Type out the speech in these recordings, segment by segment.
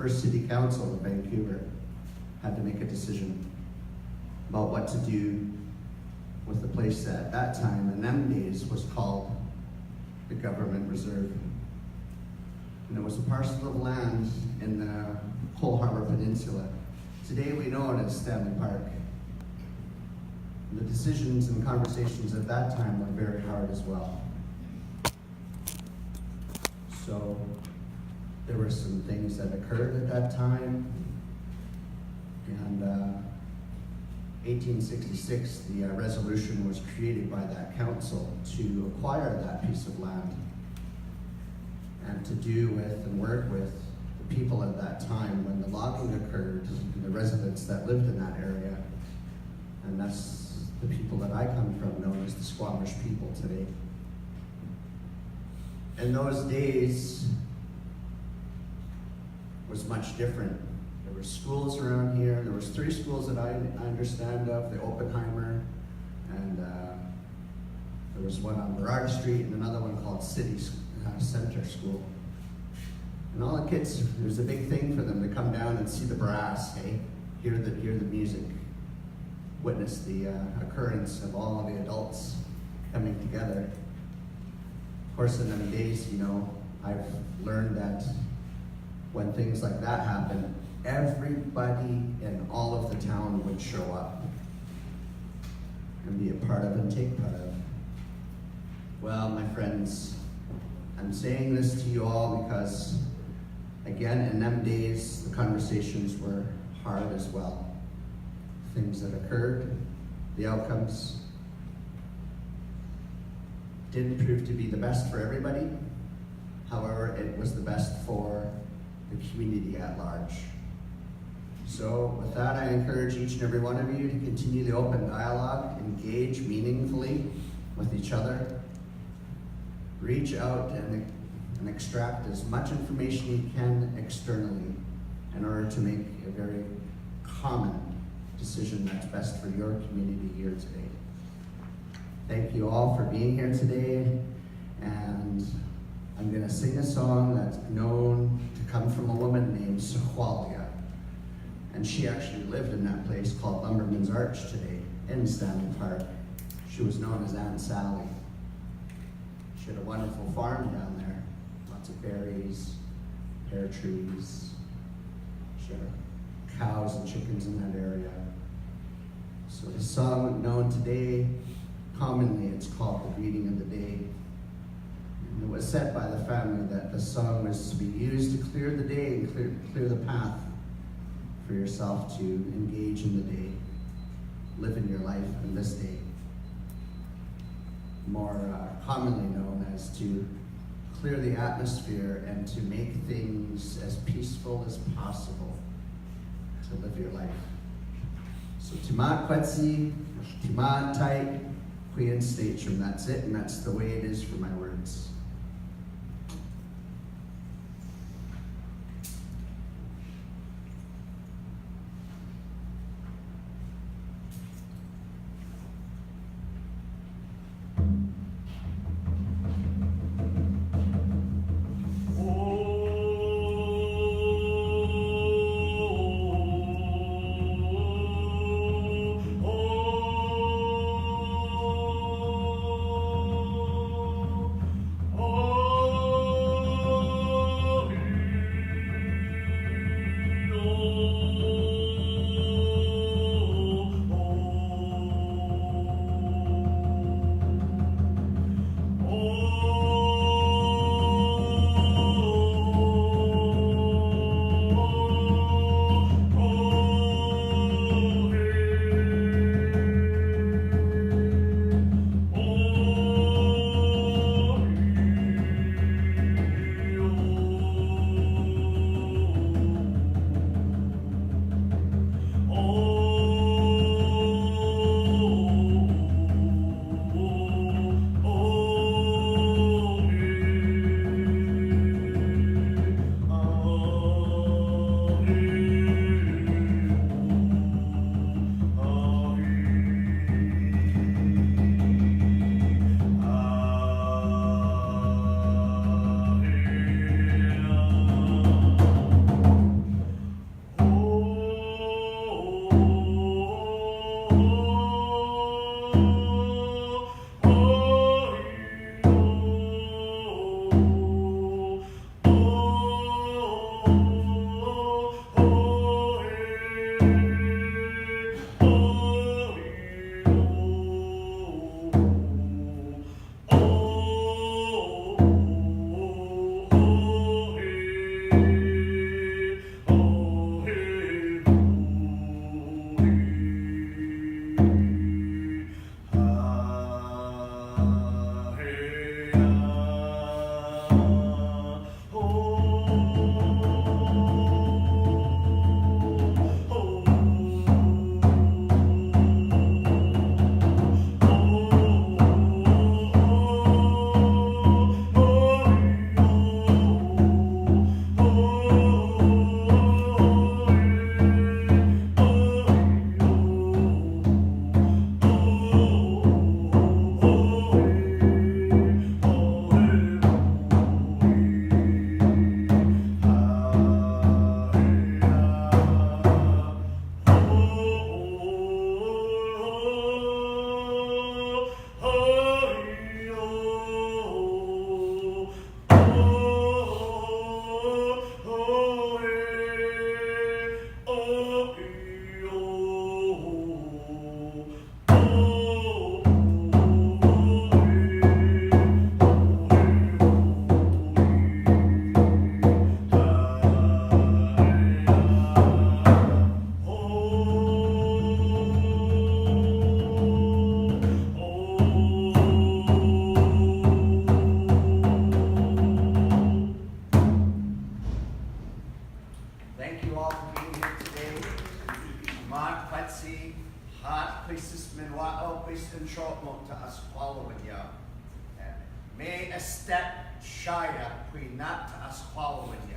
first city council of Vancouver had to make a decision about what to do with the place that at that time, in them days, was called the Government Reserve. And it was a parcel of land in the Coal Harbour Peninsula. Today we know it as Stanley Park. And the decisions and conversations at that time were very hard as well. So there were some things that occurred at that time. And 1866, the resolution was created by that council to acquire that piece of land and to do with and work with the people at that time when the logging occurred and the residents that lived in that area. And that's the people that I come from, known as the Squamish people today. In those days was much different. There were schools around here. There was 3 schools that I understand of, the Oppenheimer, and there was one on Burrard Street and another one called City Center School. And all the kids, it was a big thing for them to come down and see the brass, hey? Hear the music, witness the occurrence of all of the adults coming together. Of course, in them days, you know, I've learned that when things like that happen, everybody in all of the town would show up and be a part of and take part of. Well, my friends, I'm saying this to you all because, again, in them days, the conversations were hard as well. Things that occurred, the outcomes, didn't prove to be the best for everybody. However, it was the best for the community at large. So with that, I encourage each and every one of you to continue the open dialogue, engage meaningfully with each other, reach out and extract as much information you can externally in order to make a very common decision that's best for your community here today. Thank you all for being here today, and I'm going to sing a song that's known to come from a woman named Sequalia, and she actually lived in that place called Lumberman's Arch today in Stanley Park. She was known as Aunt Sally. She had a wonderful farm down there, lots of berries, pear trees. She had cows and chickens in that area. So the song known today, commonly it's called The Greeting of the Day. And it was said by the family that the song was to be used to clear the day and clear the path for yourself to engage in the day, live in your life in this day. More commonly known as to clear the atmosphere and to make things as peaceful as possible to live your life. So Tima Kwetsi, Tima Tai, Queen Statrum. That's it, and that's the way it is for my words. Thank you all for being here today. Mark Patsy, Hart Places Minwao, Places Short to us following you. May a step shyer, Queen not to us following you.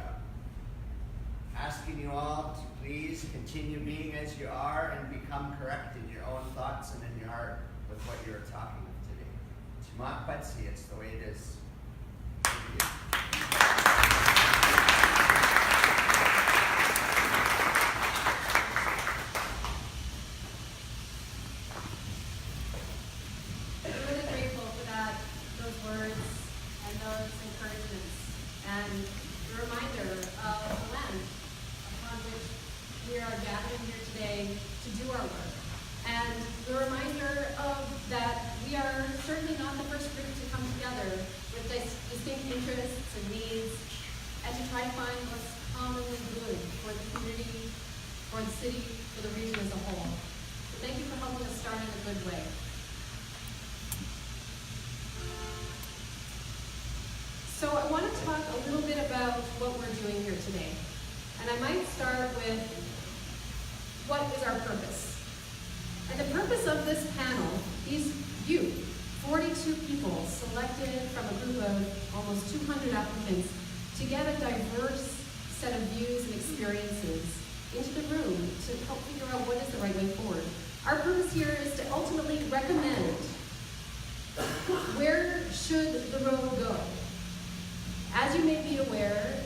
Asking you all to please continue being as you are and become correct in your own thoughts and in your heart with what you're talking of today. To Mark Patsy, it's the way it is. Thank you. So I want to talk a little bit about what we're doing here today. And I might start with what is our purpose. And the purpose of this panel is you, 42 people selected from a group of almost 200 applicants to get a diverse set of views and experiences into the room to help figure out what is the right way forward. Our purpose here is to ultimately recommend where should the road go. As you may be aware,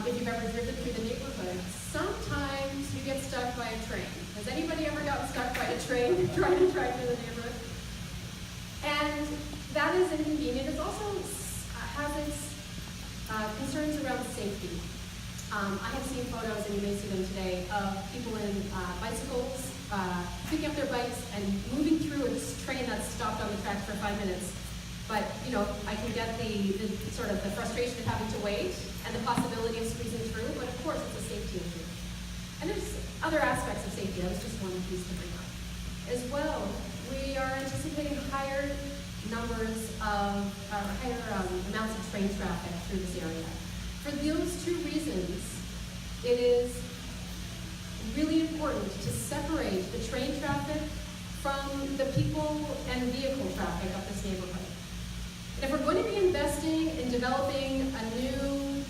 if you've ever driven through the neighborhood, sometimes you get stuck by a train. Has anybody ever gotten stuck by a train trying to drive through the neighborhood? And that is inconvenient. It also has its concerns around safety. I have seen photos, and you may see them today, of people in bicycles picking up their bikes and moving through a train that's stopped on the track for 5 minutes. But, you know, I can get the sort of the frustration of having to wait and the possibility of squeezing through, but of course it's a safety issue. And there's other aspects of safety. That was just one piece to bring up. As well, we are anticipating higher numbers of, higher amounts of train traffic through this area. For those two reasons, it is really important to separate the train traffic from the people and vehicle traffic of this neighborhood. And if we're going to be investing in developing a new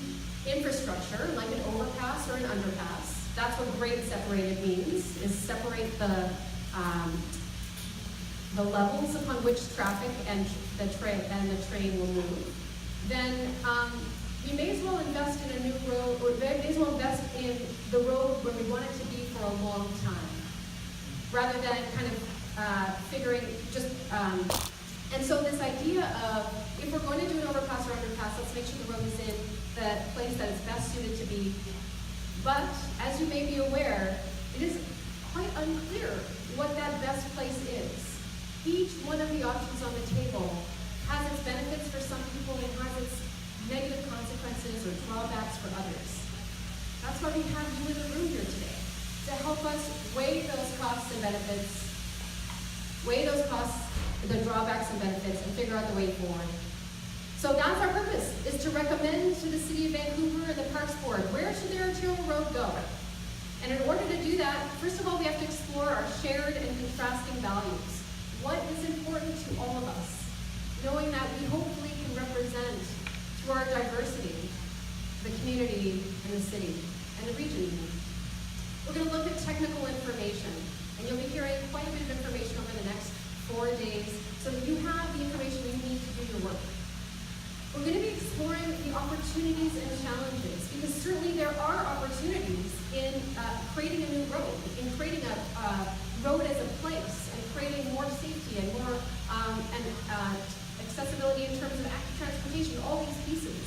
infrastructure, like an overpass or an underpass, that's what grade separated means, is separate the levels upon which traffic and the train will move, then we may as well invest in a new road, or may as well invest in the road where we want it to be for a long time, rather than kind of figuring just, and so this idea of, if we're going to do an overpass or underpass, let's make sure the road is in the place that it's best suited to be. But, as you may be aware, it is quite unclear what that best place is. Each one of the options on the table has its benefits for some people and has its negative consequences or drawbacks for others. That's why we have you in the room here today, to help us weigh those costs and benefits, weigh those costs, the drawbacks and benefits, and figure out the way forward. So that's our purpose, is to recommend to the City of Vancouver and the Parks Board, where should the Arterial Road go? And in order to do that, first of all, we have to explore our shared and contrasting values. What is important to all of us, knowing that we hopefully can represent, through our diversity, the community and the city, and the region even. We're going to look at technical information, and you'll be hearing quite a bit of information over the next 4 days, so that you have the information you need to do your work. We're going to be exploring the opportunities and challenges, because certainly there are opportunities in creating a new road, in creating a road as a place, and creating more safety and more accessibility in terms of active transportation, all these pieces.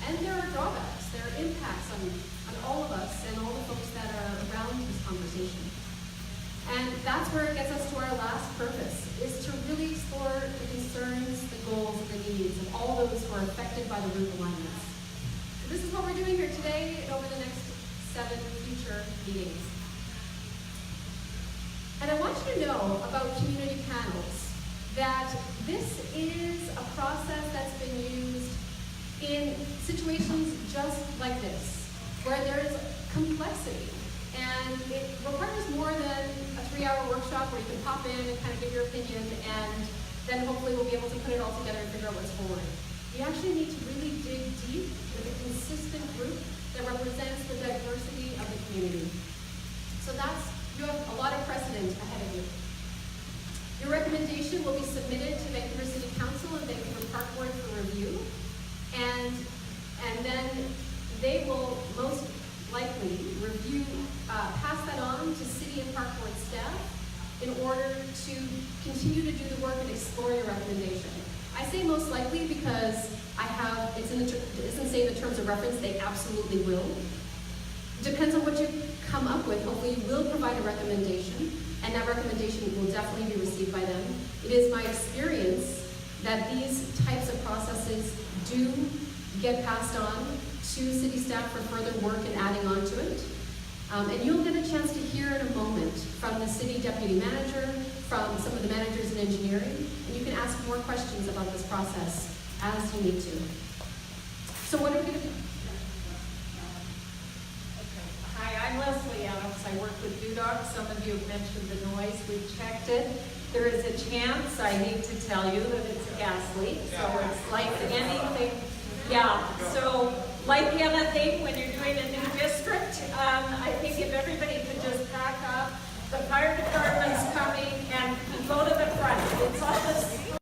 And there are drawbacks, there are impacts on all of us and all the folks that are around this conversation. And that's where it gets us to our last purpose, is to really explore the concerns, the goals, the needs of all those who are affected by the route alignments. So this is what we're doing here today and over the next 7 future meetings. And I want you to know about community panels, that this is a process that's been used in situations just like this, where there is complexity 3-hour workshop where you can pop in and kind of give your opinion, and then hopefully we'll be able to put it all together and figure out what's forward. We actually need to really dig deep with a consistent group that represents the diversity of the community. So you have a lot of precedent ahead of you. Your recommendation will be submitted to Vancouver City Council and Vancouver Park Board for review, and then they will most likely pass that on to City and Park Board staff in order to continue to do the work and explore your recommendation. I say most likely because it doesn't say in the terms of reference, they absolutely will. Depends on what you come up with. Hopefully you will provide a recommendation, and that recommendation will definitely be received by them. It is my experience that these types of processes do get passed on to city staff for further work and adding on to it. And you'll get a chance to hear in a moment from the city deputy manager, from some of the managers in engineering, and you can ask more questions about this process as you need to. So what are we going to do? Hi, I'm Leslie Adams. I work with UDOC. Some of you have mentioned the noise. We've checked it. There is a chance, I hate to tell you, that it's a gas leak. So it's like anything